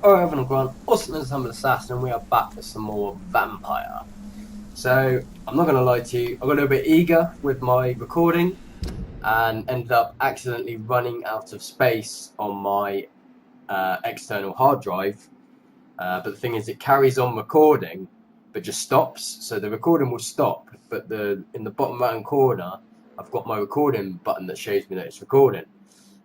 Alright, everyone, Grant, Austin and Some Assassin, and we are back for some more Vampyr. So, I'm not going to lie to you, I got a little bit eager with my recording and ended up accidentally running out of space on my external hard drive. But the thing is, it carries on recording, but just stops. So the recording will stop, but in the bottom right hand corner, I've got my recording button that shows me that it's recording.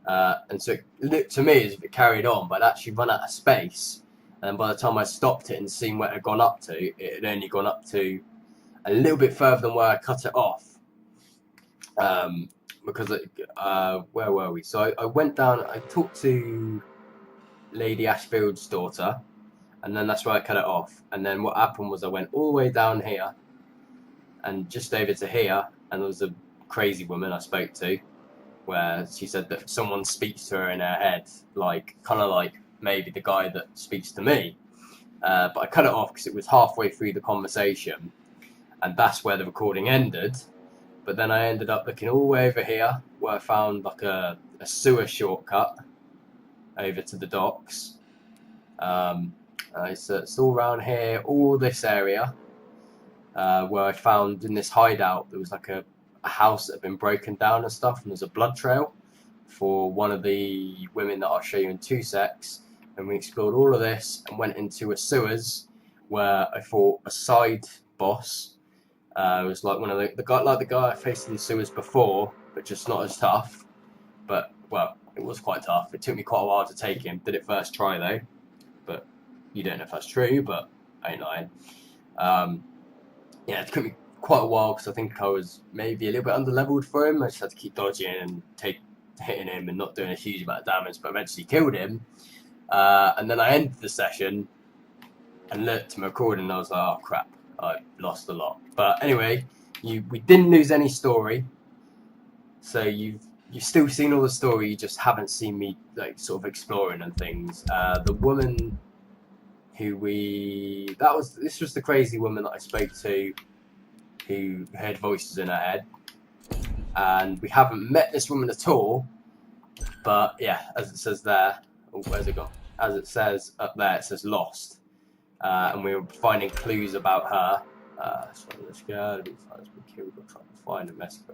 And so it looked to me as if it carried on, but I'd actually run out of space. And by the time I stopped it and seen where it had gone up to, it had only gone up to a little bit further than where I cut it off. Where were we? So I went down, I talked to Lady Ashfield's daughter, and then that's where I cut it off. And then what happened was I went all the way down here and just over to here, and there was a crazy woman I spoke to, where she said that someone speaks to her in her head, kind of like maybe the guy that speaks to me. But I cut it off because it was halfway through the conversation, and that's where the recording ended. But then I ended up looking all the way over here, where I found like a sewer shortcut over to the docks. It's all around here, all this area, where I found in this hideout there was like a house that had been broken down and stuff, and there's a blood trail for one of the women that I'll show you in 2 secs. And we explored all of this and went into a sewers where I fought a side boss. It was like one of the guy I faced in the sewers before, but just not as tough. But well, it was quite tough. It took me quite a while to take him. Did it first try though, but you don't know if that's true. But I ain't lying. Yeah, it took me quite a while because I think I was maybe a little bit under-leveled for him. I just had to keep dodging and hitting him and not doing a huge amount of damage, but eventually killed him. And then I ended the session and looked to my recording and I was like, oh crap, I lost a lot. But anyway, we didn't lose any story. So you've still seen all the story, you just haven't seen me like sort of exploring and things. The woman this was the crazy woman that I spoke to, who heard voices in her head, and we haven't met this woman at all. But yeah, as it says there, where's it gone? As it says up there, it says lost, and we were finding clues about her. So this girl been killed or trying to find a message.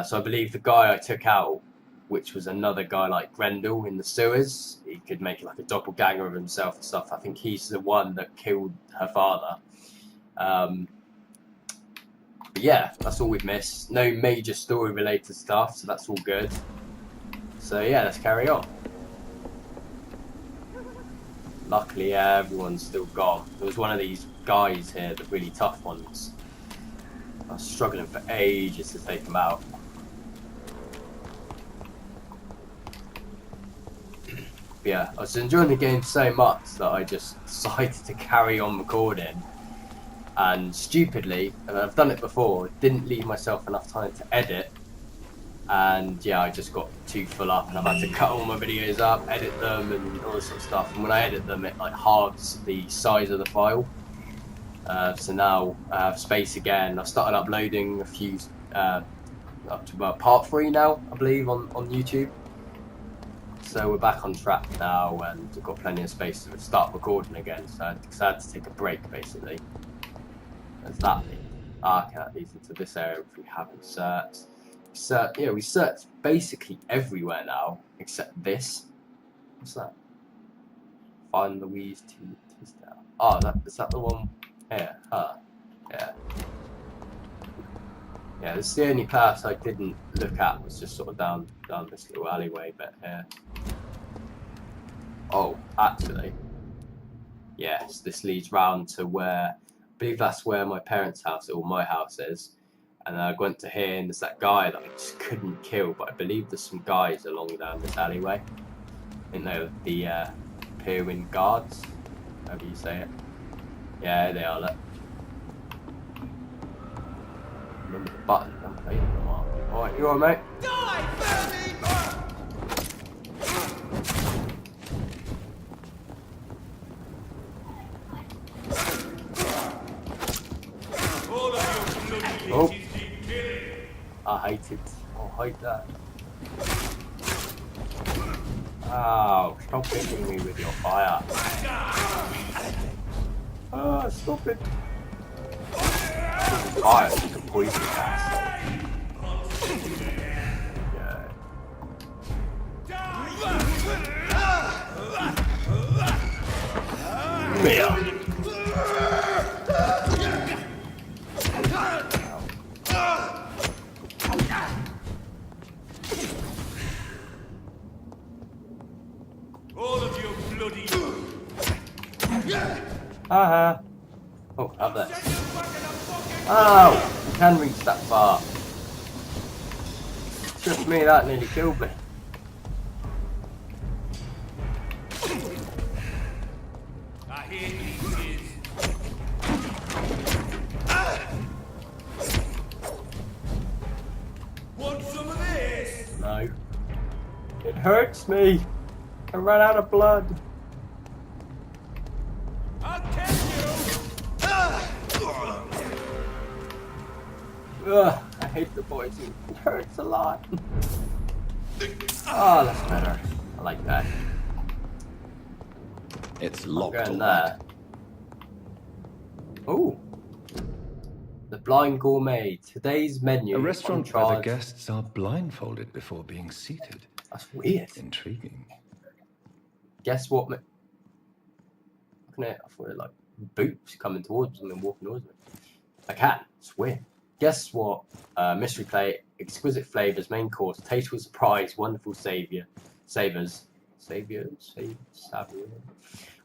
So I believe the guy I took out, which was another guy like Grendel in the sewers, he could make like a doppelganger of himself and stuff. I think he's the one that killed her father. But yeah, that's all we've missed. No major story related stuff, so that's all good. So yeah, let's carry on. Luckily, everyone's still gone. There was one of these guys here, the really tough ones. I was struggling for ages to take them out. But yeah, I was enjoying the game so much that I just decided to carry on recording. And stupidly, and I've done it before, didn't leave myself enough time to edit. And yeah, I just got too full up and I've had to cut all my videos up, edit them and all this sort of stuff. And when I edit them, it like halves the size of the file. So now I have space again. I've started uploading a few, up to about part 3 now, I believe, on YouTube. So we're back on track now and we've got plenty of space to start recording again. So I had to take a break basically. There's that lead. Okay, that leads into this area which we haven't searched. We searched basically everywhere now except this. What's that? Find Louise Tisdale. Oh, is that the one here? Yeah. Yeah, this is the only place I didn't look at, was just sort of down this little alleyway bit here. Oh, actually, yes, this leads round to where, I believe that's where my parents' house, or my house is. And I went to here, and there's that guy that I just couldn't kill, but I believe there's some guys along down this alleyway. I think they're the Pyrwin guards, however you say it. Yeah, they are, look. Remember the button, I haven't played it for a while. Alright, you alright, mate? Die, oh. I hate it. I hate that. Oh, stop hitting me with your fire. Ah, stop it. Fire is a poison gas. Yeah. All of you bloody. Haha. Oh, up there. Oh, I can reach that far. Just me, that nearly killed me. I hear these. Want some of this? No. It hurts me. I ran out of blood. I'll catch you. Ugh, I hate the poison. It hurts a lot. Oh, that's better. I like that. It's locked Going all right. there. Oh. The Blind Gourmet. Today's menu. A restaurant on where the charge. guests are blindfolded before being seated. That's weird. Intriguing. Guess what? I thought it like boots coming towards me and walking towards me. I can. It's weird. Guess what? Mystery plate, exquisite flavors, main course, tasteful surprise, wonderful savors,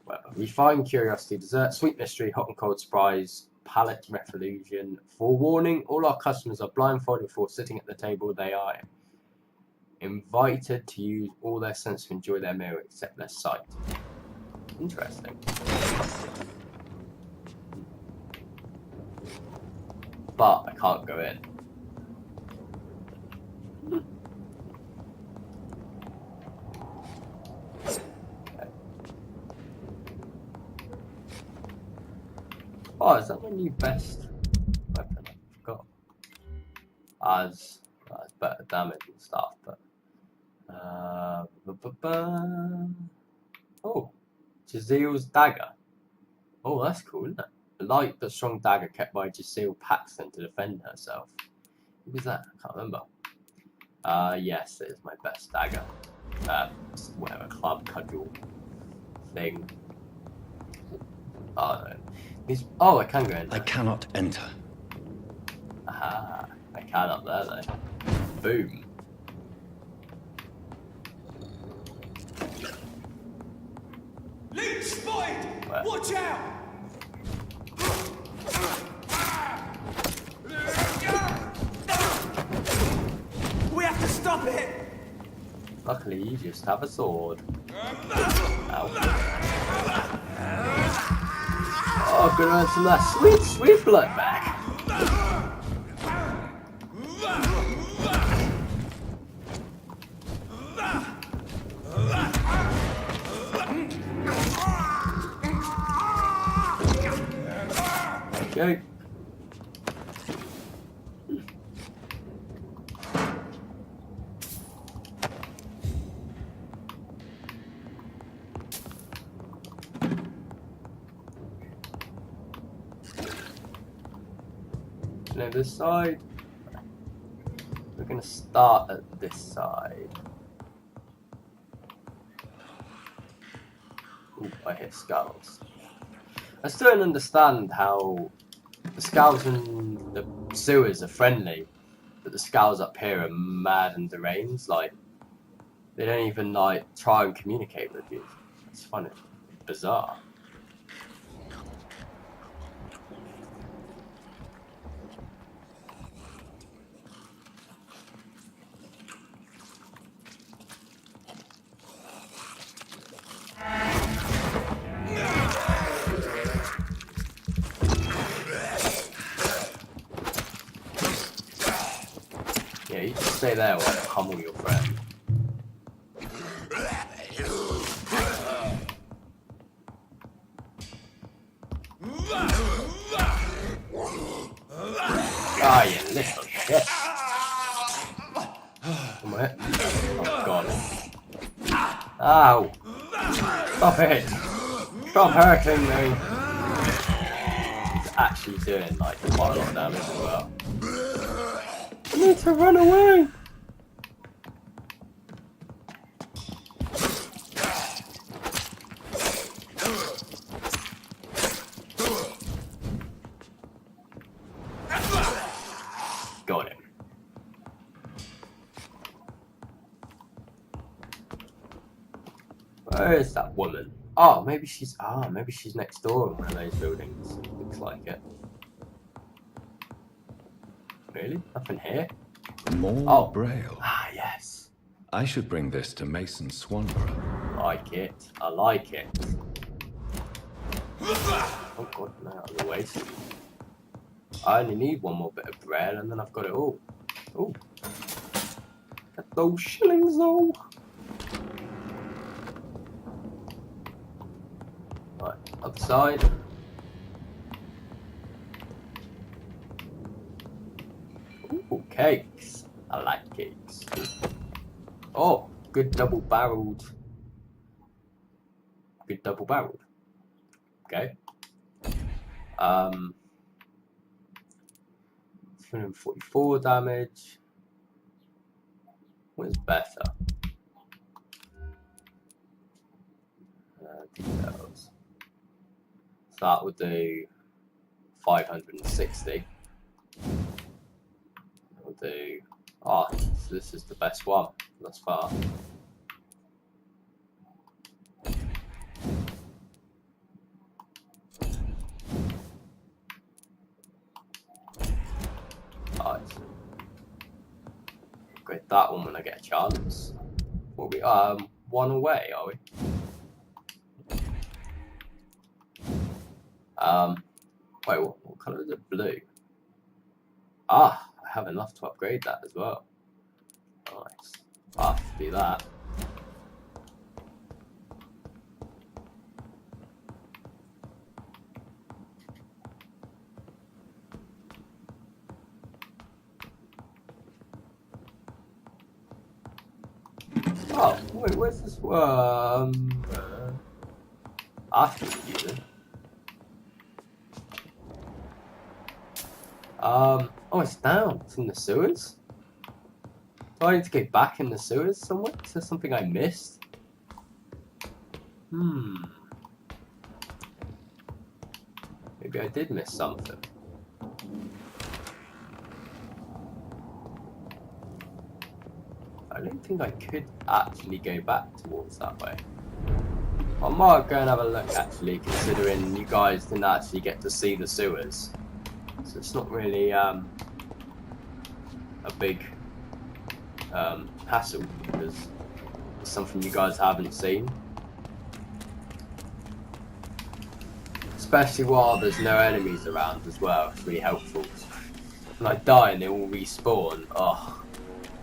whatever. Refined curiosity, dessert, sweet mystery, hot and cold surprise, palate revolution. Forewarning: all our customers are blindfolded before sitting at the table. They are invited to use all their senses to enjoy their meal except their sight. Interesting. But I can't go in. Okay. Oh, is that my new best weapon? I forgot. As better damage and stuff, but oh, Jazil's dagger. Oh, that's cool, isn't it? A light but strong dagger kept by Jazil Paxton to defend herself. Who was that? I can't remember. Yes, it is my best dagger. Whatever, club, cudgel, thing. Oh, no. Oh, I can go in there. I cannot enter. Aha, I can up there though. Boom. Leech spotted! Where? Watch out! We have to stop it! Luckily, you just have a sword. Ow. Oh, gonna earn some of that sweet, sweet blood back. Okay. Now this side. We're gonna start at this side. Ooh, I hear skulls. I still don't understand how the skulls in the sewers are friendly, but the skulls up here are mad and deranged. Like, they don't even like try and communicate with you. It's funny, bizarre. Yeah, you just stay there while I pummel your friend. Ah, you little shit. Come on. Oh, God. Ow! Stop it! Stop hurting me! It's actually doing like quite a lot of damage as well. I need to run away! Got him. Where is that woman? Oh, maybe she's next door in one of those buildings. Looks like it. Really? Nothing here? More braille. Ah, yes. I should bring this to Mason Swanborough. Like it. I like it. Oh god, no, out of the way. I only need one more bit of braille and then I've got it all. Oh. Get those shillings though. Right, other side. Ooh, cakes. I like cakes. Oh, good double barreled. Good double barreled. Okay. 344 damage. What is better? Details. So that would do 560. We'll do. Ah, so this is the best one thus far. Right. Great, that one when I get a chance. What we one away, are we? Wait, what colour is it? Blue. Ah, I have enough to upgrade that as well. Nice. I'll have to do that. Oh, wait, where's this one? I can use it. Oh, it's down. It's in the sewers. Do I need to go back in the sewers somewhere? Is there something I missed? Maybe I did miss something. I don't think I could actually go back towards that way. I might go and have a look actually, considering you guys didn't actually get to see the sewers. So it's not really a big hassle because it's something you guys haven't seen. Especially while there's no enemies around as well, it's really helpful. When I die and they all respawn, oh,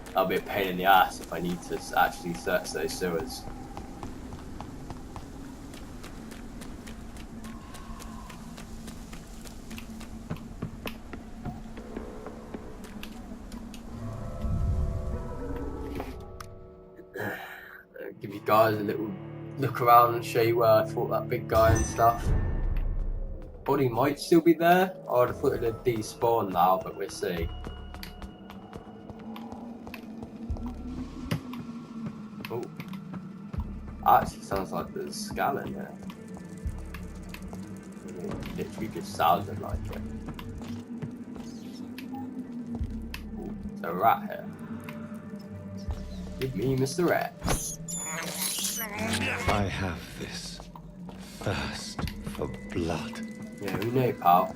that'll be a pain in the ass if I need to actually search those sewers. Give you guys a little look around and show you where I fought that big guy and stuff. Body might still be there. I would have thought it had despawned now, but we'll see. Oh, actually sounds like there's a skull in there. It literally just sounded like it. Ooh, there's a rat here. Give me Mr. Rat. I have this thirst for blood. Yeah, we know, pal.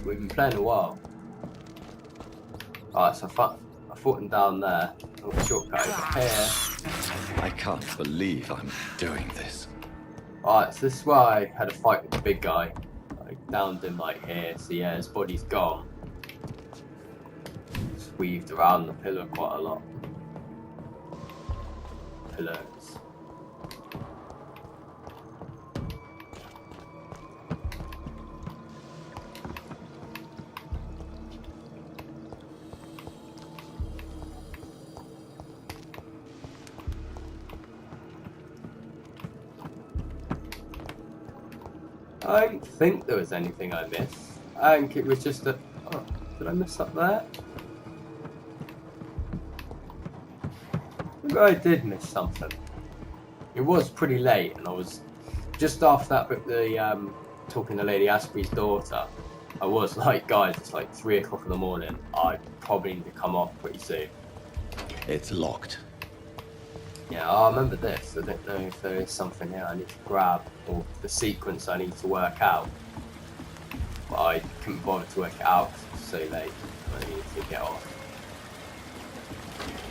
We've been playing a while. Alright, so I fought him down there. Oh, shortcut over here. I can't believe I'm doing this. Alright, so this is where I had a fight with the big guy. I downed him like here, so yeah, his body's gone. Just weaved around the pillar quite a lot. Pillars. I don't think there was anything I missed. I think it was just a... Oh, did I miss up there? Maybe I did miss something. It was pretty late, and I was just after that bit, the talking to Lady Asprey's daughter. I was like, guys, it's like 3 o'clock in the morning. I probably need to come off pretty soon. It's locked. Yeah, I remember this. I don't know if there is something here I need to grab, or the sequence I need to work out. But I couldn't bother to work it out because it was so late. I needed to get off.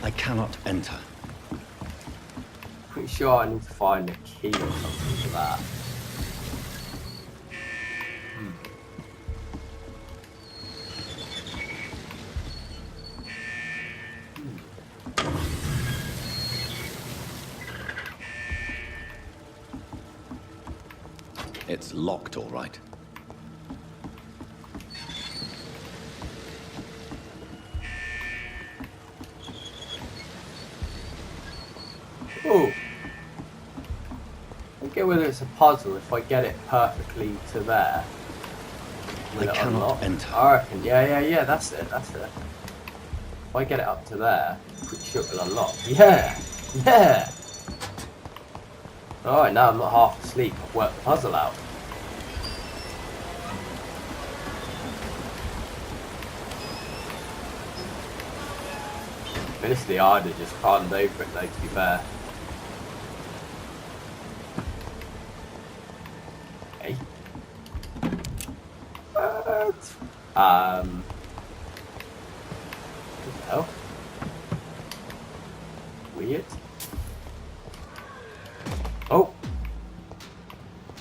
I cannot enter. Pretty sure I need to find a key or something for that. It's locked, all right. Oh! I get whether it's a puzzle if I get it perfectly to there. Will I it cannot unlock? enter. I reckon, yeah, that's it. If I get it up to there, I'm pretty sure it'll unlock. Yeah! Alright, now I'm not half asleep. I've worked the puzzle out. Honestly, I'd have just pardoned over it though, to be fair. Okay. What the hell? Weird. Oh!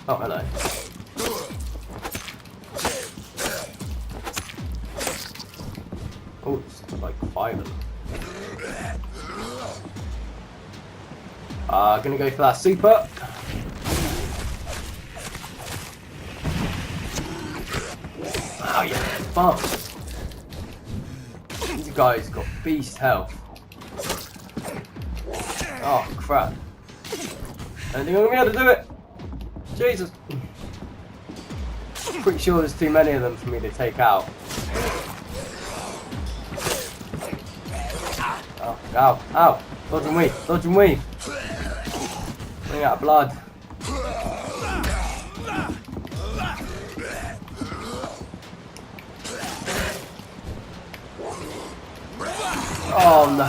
Oh, hello. Oh, it's like 5 of them. Gonna go for that super. Oh yeah, fun. These guys got beast health. Oh crap. I don't think I'm gonna be able to do it. Jesus. Pretty sure there's too many of them for me to take out. Oh, ow, ow. Dodge and weave, dodge and weave. Running out of blood. Oh no.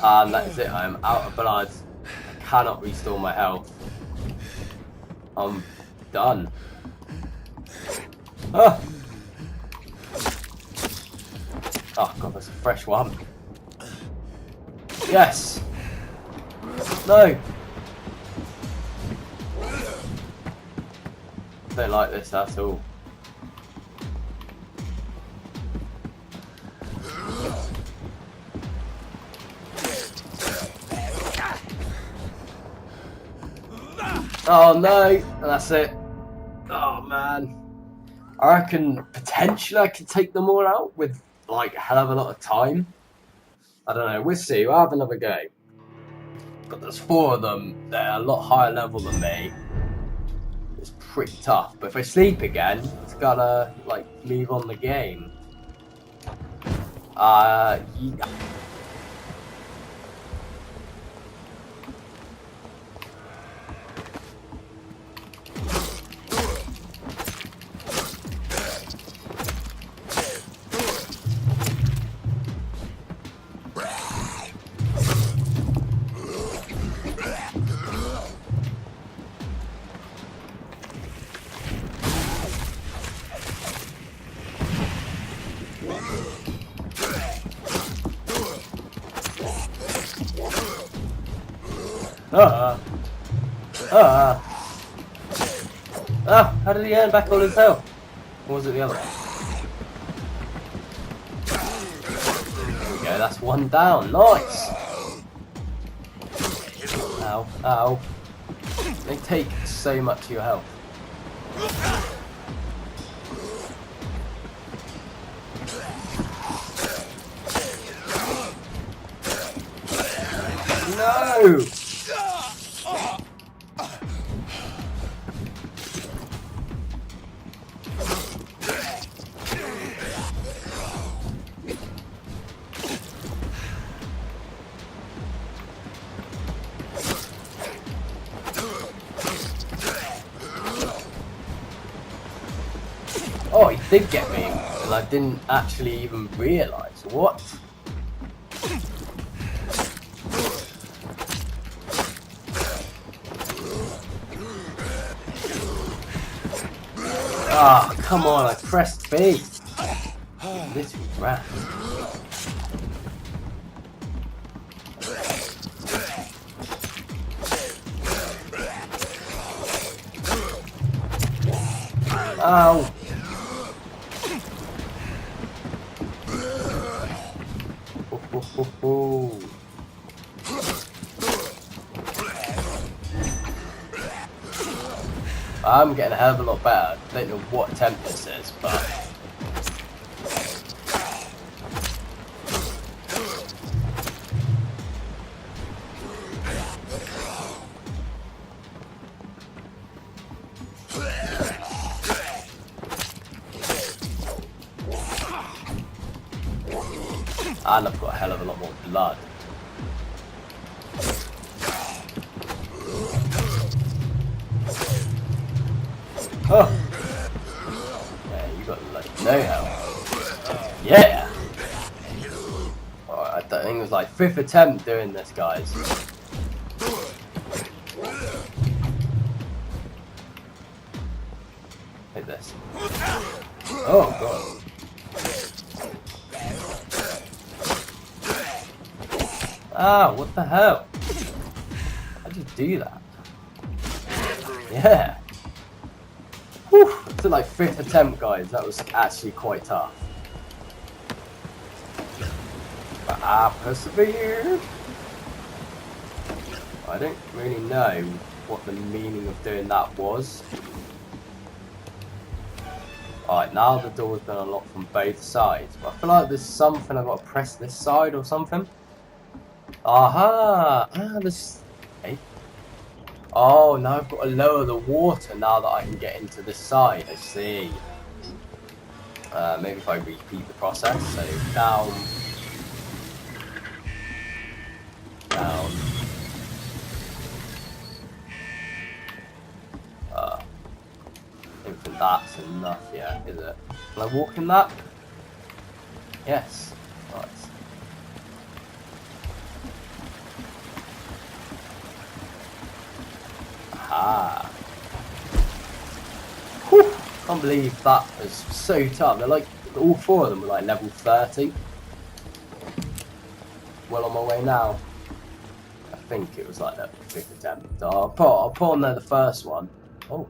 And that is it, I am out of blood. I cannot restore my health. I'm done. Ah. Oh god, that's a fresh one. Yes! No! Don't like this at all. Oh no! And that's it. Oh man. I reckon potentially I could take them all out with like a hell of a lot of time. I don't know, we'll see, we'll have another go. But there's 4 of them, they're a lot higher level than me. It's pretty tough, but if I sleep again, it's gotta like move on the game. Yeah. How did he earn back all his health? Or was it the other one? There we go, that's 1 down. Nice! Ow, ow. They take so much of your health. No! did get me, and I didn't actually even realise. What? Ah, oh, come on, I pressed B. Literally ran. Ow. I'm getting a hell of a lot better. I don't know what temp this is, but... And I've got a hell of a lot more blood. Oh! Yeah, you got like no health. Yeah! Alright, I think it was like 5th attempt doing this, guys. Hit this. Oh god. Ah, what the hell? How'd you do that? Yeah. Whew. It's like 5th attempt, guys. That was actually quite tough. But I persevered. I don't really know what the meaning of doing that was. Alright, now the door's been unlocked from both sides. But I feel like there's something I've got to press this side or something. Aha! Ah, this... Okay. Oh, now I've got to lower the water now that I can get into this side. I see. Maybe if I repeat the process. So, down. Down. I don't think that's enough yet, is it? Can I walk in that? Yes. Nice. Ah. Whew. Can't believe that was so tough. They're like, all 4 of them were like level 30. Well on my way now. I think it was like that 5th attempt. I'll put on there the first one. Oh.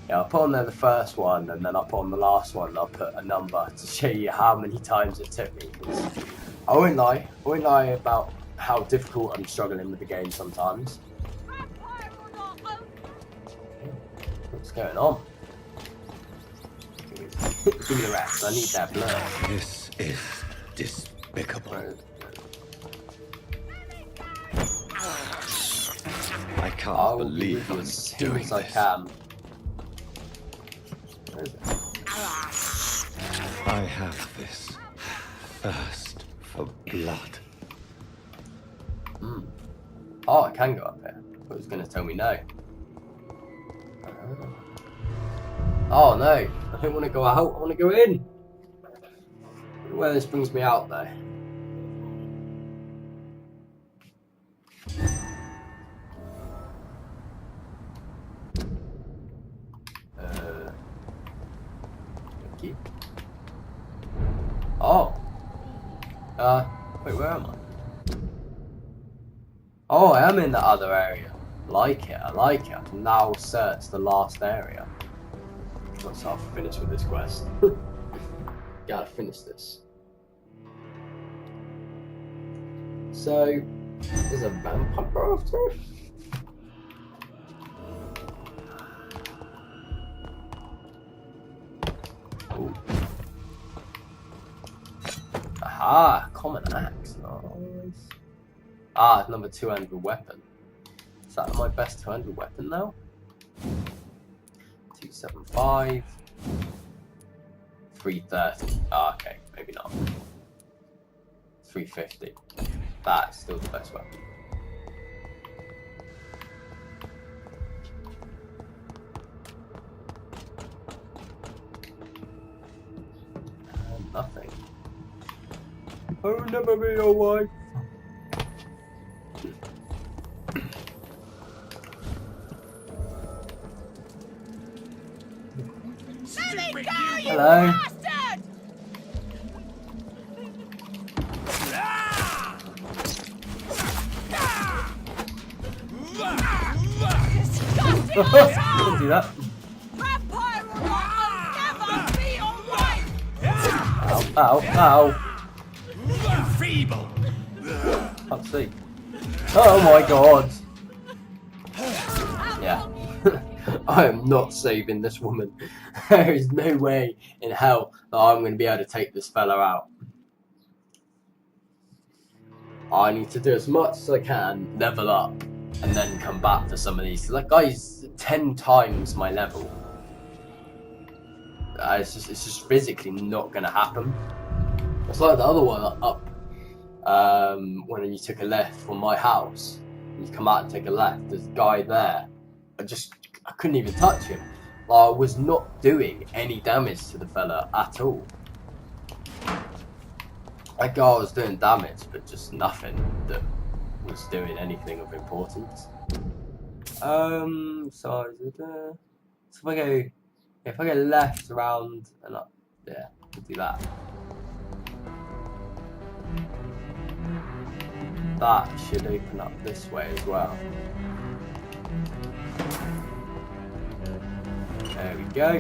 Yeah, I'll put on there the first one and then I'll put on the last one and I'll put a number to show you how many times it took me. I won't lie about how difficult I'm struggling with the game sometimes. What's going on? Give me the rest, I need that blood. This is despicable. I can't believe I'm doing this. I can. I have this thirst for blood. Oh, I can go up here. But it was going to tell me no. Oh no, I don't want to go out, I want to go in. Where this brings me out though. Thank you. Oh. Wait, where am I? Oh, I am in the other area. I like it. I can now search the last area. Once I've finished with this quest. Gotta finish this. So, there's a vampire after all? Ooh. Aha, common axe. Nice. Ah, number 200 weapon. Is that my best 200 weapon now? 275. 330. Ah, okay, maybe not. 350. That's still the best weapon. I will never be your wife. Hello. Don't do that. Vampyr will never be alright! Ow, ow, ow. Feeble. Can't see. Oh my god. Yeah. I am not saving this woman. There is no way in hell that I'm going to be able to take this fella out. I need to do as much as I can, level up, and then come back to some of these. Like, guy's 10 times my level. It's just physically not going to happen. It's like the other one up when you took a left from my house. You come out and take a left, there's a guy there. I couldn't even touch him. I was not doing any damage to the fella at all. That guy was doing damage, but just nothing that was doing anything of importance. So if I go left, around, and up, yeah, we'll do that. That should open up this way as well. There we go.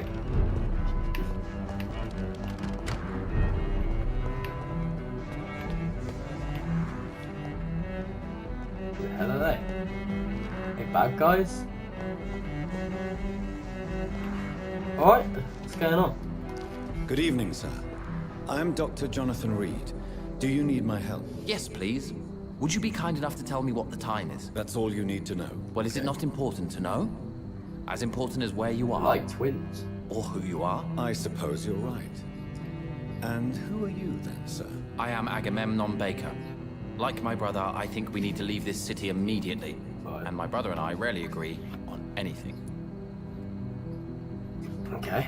Who the hell are they? Hey, bad guys? Alright, what's going on? Good evening, sir. I am Dr. Johnathon Reid. Do you need my help? Yes, please. Would you be kind enough to tell me what the time is? That's all you need to know. Well, is it not important to know? As important as where you are? Like twins. Or who you are? I suppose you're right. And who are you then, sir? I am Agamemnon Baker. Like my brother, I think we need to leave this city immediately. Right. And my brother and I rarely agree on anything. Okay.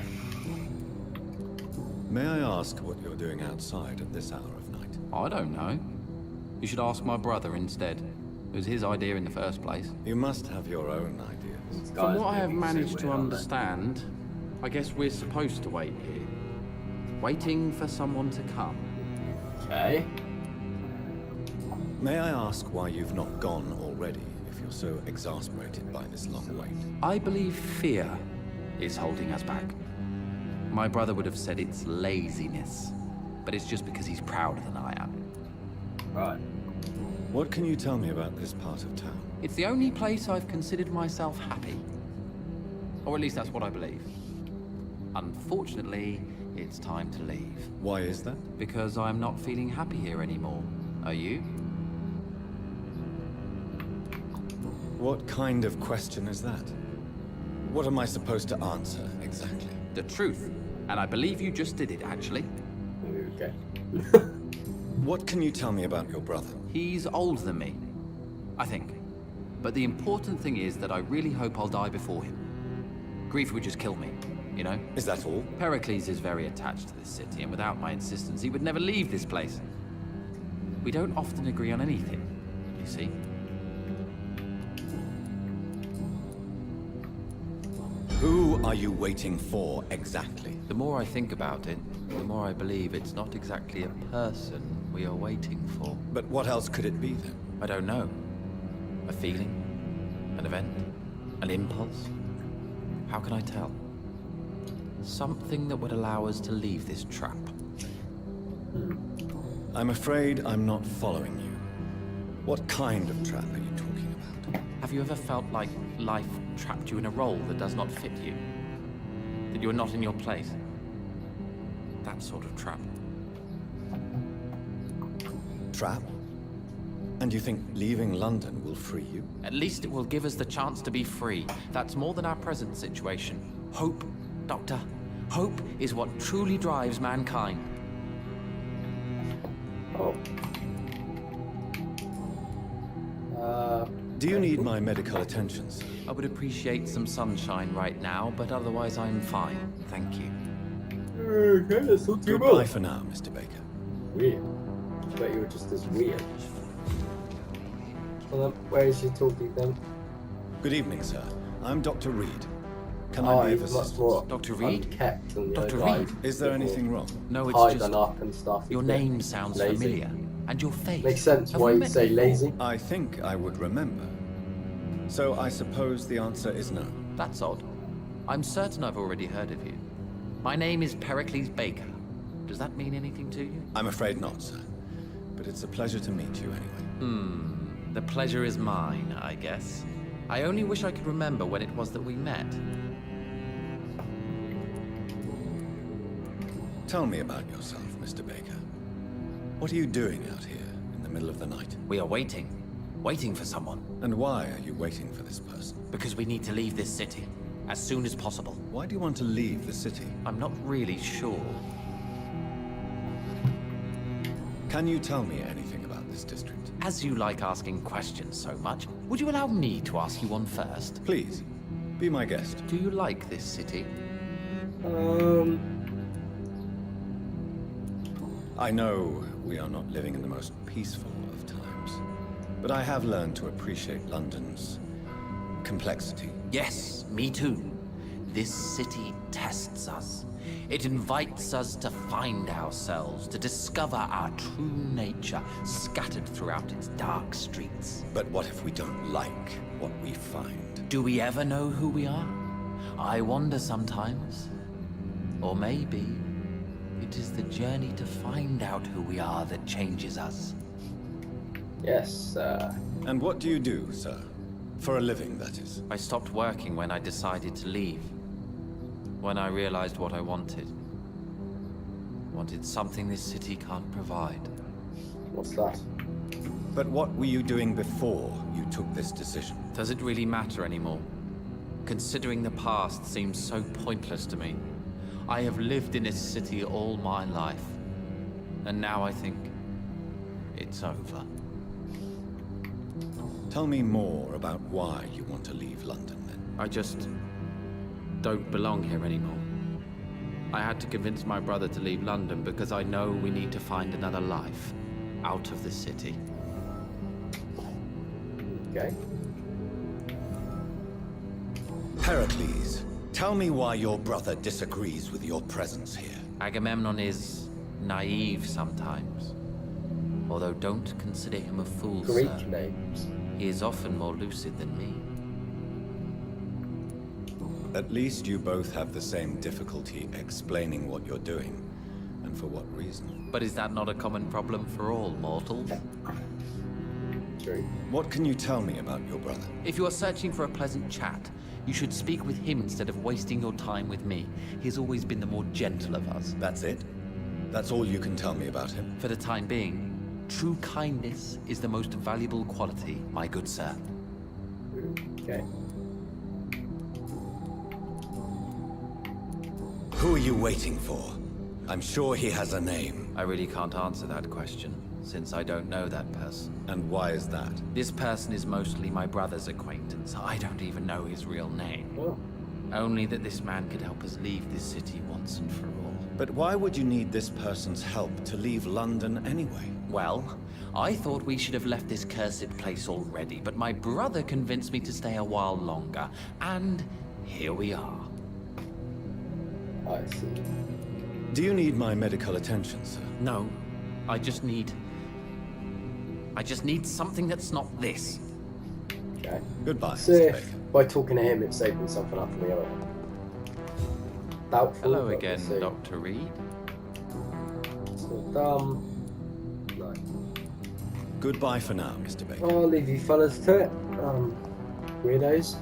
May I ask what you're doing outside at this hour of night? I don't know. You should ask my brother instead. It was his idea in the first place. You must have your own ideas. From what I have managed to understand, I guess we're supposed to wait here. Waiting for someone to come. Okay. May I ask why you've not gone already, if you're so exasperated by this long wait? I believe fear is holding us back. My brother would have said it's laziness, but it's just because he's prouder than I am. Right. What can you tell me about this part of town? It's the only place I've considered myself happy. Or at least that's what I believe. Unfortunately, it's time to leave. Why is that? Because I'm not feeling happy here anymore. Are you? What kind of question is that? What am I supposed to answer, exactly? The truth. And I believe you just did it, actually. Okay. What can you tell me about your brother? He's older than me, I think. But the important thing is that I really hope I'll die before him. Grief would just kill me, you know? Is that all? Pericles is very attached to this city, and without my insistence, he would never leave this place. We don't often agree on anything, you see? Who are you waiting for, exactly? The more I think about it, the more I believe it's not exactly a person we are waiting for. But what else could it be, then? I don't know. A feeling? An event? An impulse? How can I tell? Something that would allow us to leave this trap. I'm afraid I'm not following you. What kind of trap are you talking about? Have you ever felt like life trapped you in a role that does not fit you? That you're not in your place? That sort of trap. Trap? And you think leaving London will free you? At least it will give us the chance to be free. That's more than our present situation. Hope, Doctor. Hope is what truly drives mankind. Oh. Do you need my medical attention, sir? I would appreciate some sunshine right now, but otherwise I'm fine. Thank you. Okay, that's not too Goodbye bad. for now, Mr. Baker. Weird. but you're just as weird. Well, where is your talkie thing? Good evening, sir. I'm Dr. Reid. Can Oh, I be of he's much assistance? more Dr. Reid? unkept than the Dr. other Reid? guy. Is there anything wrong? No, it's Hide just up and stuff. your He's a bit name sounds lazy. familiar. And your face. Makes sense Have why we you'd met say before? lazy. I think I would remember. So I suppose the answer is no. That's odd. I'm certain I've already heard of you. My name is Pericles Baker. Does that mean anything to you? I'm afraid not, sir. But it's a pleasure to meet you anyway. The pleasure is mine, I guess. I only wish I could remember when it was that we met. Tell me about yourself, Mr. Baker. What are you doing out here in the middle of the night? We are waiting. Waiting for someone. And why are you waiting for this person? Because we need to leave this city. As soon as possible. Why do you want to leave the city? I'm not really sure. Can you tell me anything about this district? As you like asking questions so much, would you allow me to ask you one first? Please, be my guest. Do you like this city? I know we are not living in the most peaceful of times, but I have learned to appreciate London's complexity. Yes, me too. This city tests us. It invites us to find ourselves, to discover our true nature scattered throughout its dark streets. But what if we don't like what we find? Do we ever know who we are? I wonder sometimes. Or maybe it is the journey to find out who we are that changes us. Yes, And what do you do, sir? For a living, that is. I stopped working when I decided to leave. When I realized what I wanted. Wanted something this city can't provide. what's that? But what were you doing before you took this decision? Does it really matter anymore? Considering the past seems so pointless to me. I have lived in this city all my life. And now I think it's over. Tell me more about why you want to leave London, then. I just don't belong here anymore. I had to convince my brother to leave London because I know we need to find another life out of the city. Okay. Pericles, tell me why your brother disagrees with your presence here. Agamemnon is naive sometimes. Although don't consider him a fool, Greek sir. names. He is often more lucid than me. At least you both have the same difficulty explaining what you're doing, and for what reason. But is that not a common problem for all mortals? True. What can you tell me about your brother? If you are searching for a pleasant chat, you should speak with him instead of wasting your time with me. He has always been the more gentle of us. That's it? That's all you can tell me about him? For the time being, true kindness is the most valuable quality, my good sir. Okay. Who are you waiting for? I'm sure he has a name. I really can't answer that question, since I don't know that person. And why is that? This person is mostly my brother's acquaintance. I don't even know his real name. Well, Only that this man could help us leave this city once and for all. But why would you need this person's help to leave London anyway? Well, I thought we should have left this cursed place already, but my brother convinced me to stay a while longer, and here we are. I see. Do you need my medical attention, sir? No, I just need something that's not this. Okay. Goodbye, So Mr. if Baker. by talking to him it's opened something up for the other one. Doubtful. Hello but again, we'll see. Dr. Reid. It's not dumb. No. Goodbye for now, Mr. Baker. I'll leave you fellas to it. Weirdos.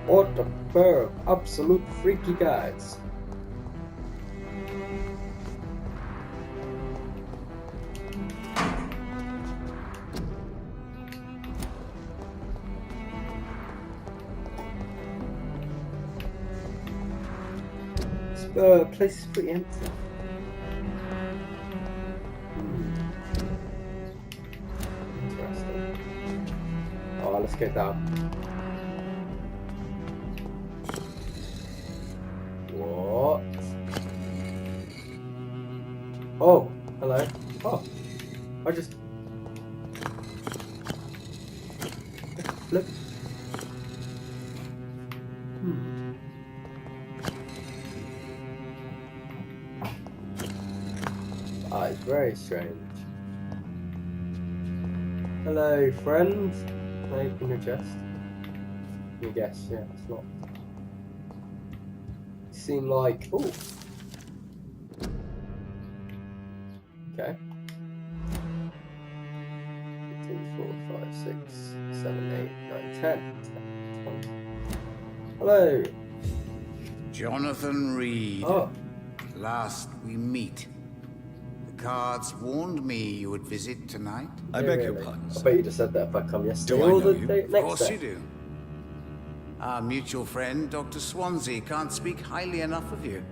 What a pair of absolute freaky guys. This place is pretty empty. Interesting. Oh, let's go down. What? Oh, hello. Oh, I just... Flip. Ah, it's very strange. Hello, friend. Can I open your chest? You guess, yeah, it's not. You seem like... Ooh. Okay. 2, 4, 5, 6, 7, 8, 9, 10. 10. Hello. Johnathon Reid. Oh, At last we meet. The cards warned me you would visit tonight. I beg your pardon, I sir. bet you just said that if I come yesterday Do I or know the you? day Of next course day. you do. Our mutual friend, Dr. Swansea, can't speak highly enough of you.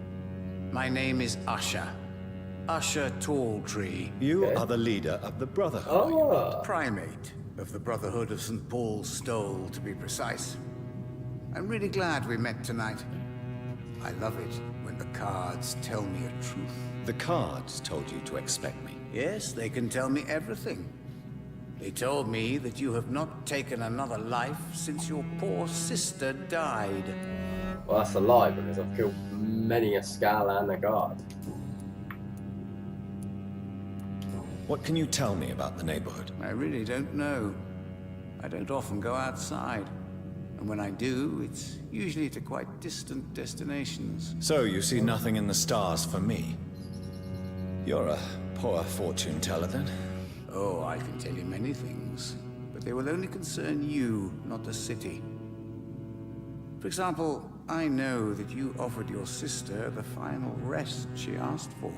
My name is Usher. Usher Talltree, You Okay. are the leader of the Brotherhood, are you? Ah, primate of the Brotherhood of St. Paul's Stole, to be precise. I'm really glad we met tonight. I love it when the cards tell me a truth. The cards told you to expect me. Yes, they can tell me everything. They told me that you have not taken another life since your poor sister died. well, that's a lie because I've killed many a Skal and a guard. What can you tell me about the neighborhood? I really don't know. I don't often go outside. And when I do, it's usually to quite distant destinations. So you see nothing in the stars for me? You're a poor fortune teller then. Oh, I can tell you many things, but they will only concern you, not the city. For example, I know that you offered your sister the final rest she asked for.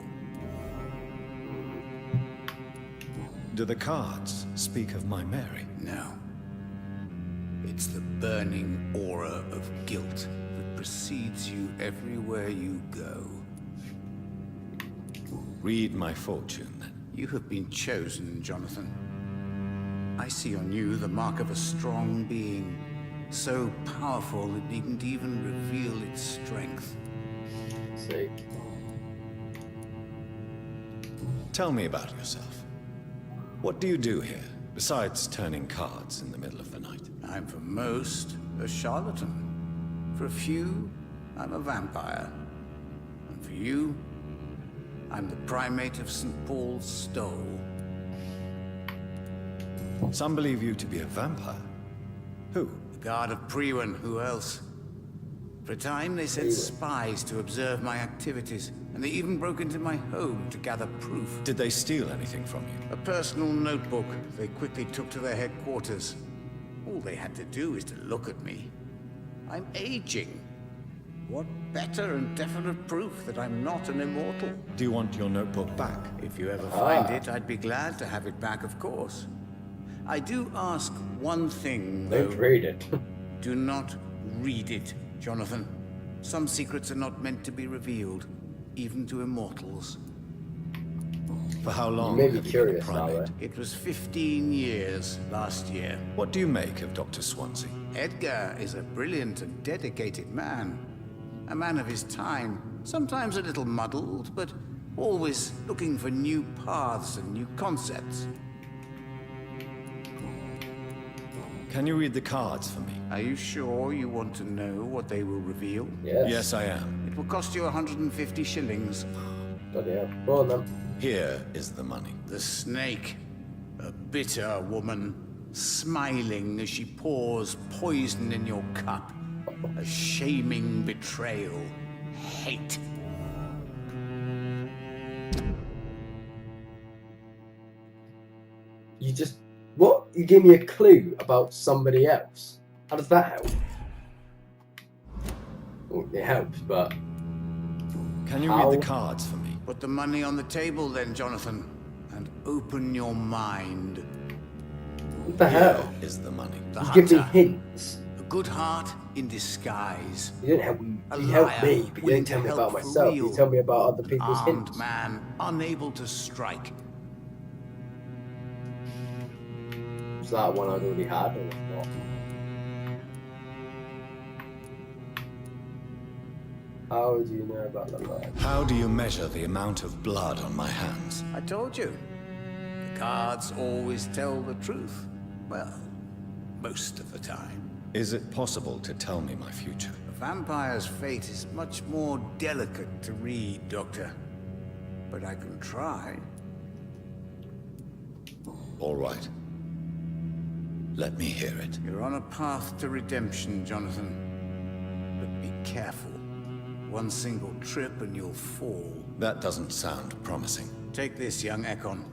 Do the cards speak of my Mary? No. It's the burning aura of guilt that precedes you everywhere you go. Read my fortune then. You have been chosen, Johnathon. I see on you the mark of a strong being, so powerful it needn't even reveal its strength. See. Tell me about yourself. What do you do here, besides turning cards in the middle of the night? I'm for most a charlatan. For a few, I'm a vampire. And for you, I'm the primate of St. Paul's Stole. Some believe you to be a vampire. Who? The guard of Priwen, who else? For a time, they sent spies to observe my activities, and they even broke into my home to gather proof. Did they steal anything from you? A personal notebook they quickly took to their headquarters. All they had to do is to look at me. I'm aging. What better and definite proof that I'm not an immortal? Do you want your notebook back? If you ever find it, I'd be glad to have it back, of course. I do ask one thing, though. Don't read it. Do not read it, Johnathon. Some secrets are not meant to be revealed, even to immortals. For how long You may be have you been a curious now, primate? It was 15 years last year. What do you make of Dr. Swansea? Edgar is a brilliant and dedicated man. A man of his time, sometimes a little muddled, but always looking for new paths and new concepts. Can you read the cards for me? Are you sure you want to know what they will reveal? Yes. Yes, I am. It will cost you 150 shillings. Bloody hell. Go on then. Here is the money. The snake, a bitter woman, smiling as she pours poison in your cup. A shaming betrayal. Hate. You just... What? You gave me a clue about somebody else. How does that help? Well, it helps, but... Can you How? read the cards for me? Put the money on the table then, Johnathon, and open your mind. What the hell? Here is the money. The You give me hunter, hints. a good heart in disguise. You didn't help me. A You helped liar me, but you willing didn't tell to me about help for myself. You real. tell me about other people's Armed hints. man, unable to strike. Was that one I'd already had or not? How do you know about the line? How do you measure the amount of blood on my hands? I told you. The cards always tell the truth. Well, most of the time. Is it possible to tell me my future? A vampire's fate is much more delicate to read, Doctor. But I can try. All right. Let me hear it. You're on a path to redemption, Jonathan. But be careful. One single trip and you'll fall. That doesn't sound promising. Take this, young Ekon,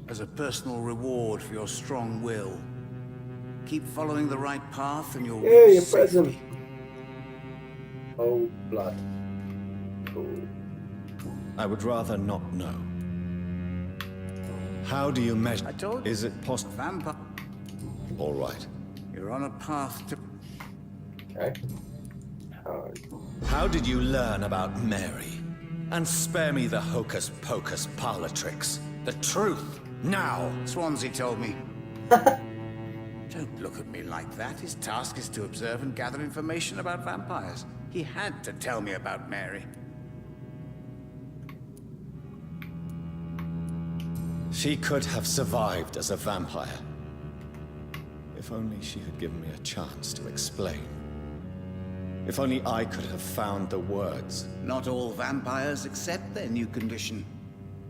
as a personal reward for your strong will. Keep following the right path and you'll Yeah, reach you're present. safety. Oh, blood. Cool. I would rather not know. How do you measure? I told you. Is it possible? Vampire. All right. You're on a path to... Okay. How did you learn about Mary? And spare me the hocus-pocus parlor tricks. The truth, now! Swansea told me. Don't look at me like that. His task is to observe and gather information about vampires. He had to tell me about Mary. She could have survived as a vampire. If only she had given me a chance to explain. If only I could have found the words. Not all vampires accept their new condition.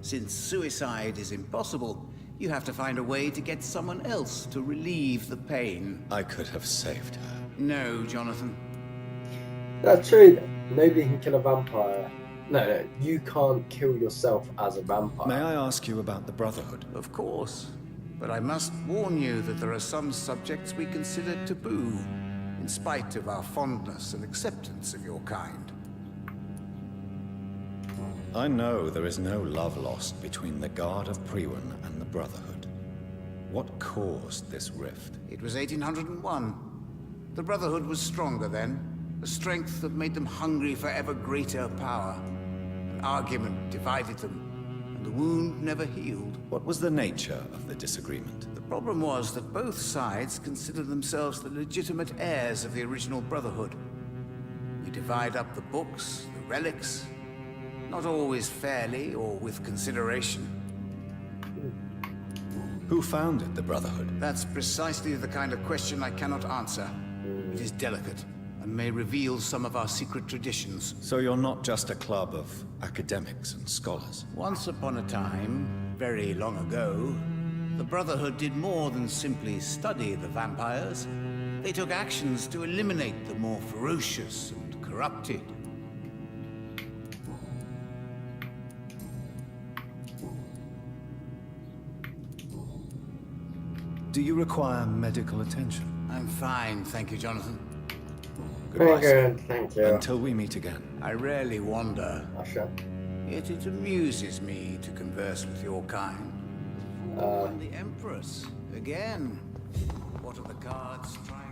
Since suicide is impossible, you have to find a way to get someone else to relieve the pain. I could have saved her. No, Jonathan. That's true then. Nobody can kill a vampire. No, you can't kill yourself as a vampire. May I ask you about the Brotherhood? Of course. But I must warn you that there are some subjects we consider taboo, in spite of our fondness and acceptance of your kind. I know there is no love lost between the Guard of Priwen and the Brotherhood. What caused this rift? It was 1801. The Brotherhood was stronger then, a strength that made them hungry for ever greater power. An argument divided them, and the wound never healed. What was the nature of the disagreement? The problem was that both sides considered themselves the legitimate heirs of the original Brotherhood. We divide up the books, the relics, not always fairly or with consideration. Who founded the Brotherhood? That's precisely the kind of question I cannot answer. It is delicate, and may reveal some of our secret traditions. So you're not just a club of academics and scholars. Once upon a time, very long ago, the Brotherhood did more than simply study the vampires. They took actions to eliminate the more ferocious and corrupted. Do you require medical attention? I'm fine, thank you, Jonathan. Very Goodbye, sir. good, thank you. Until we meet again. I rarely wander, Usher. yet it amuses me to converse with your kind. And the Empress, again. What are the cards trying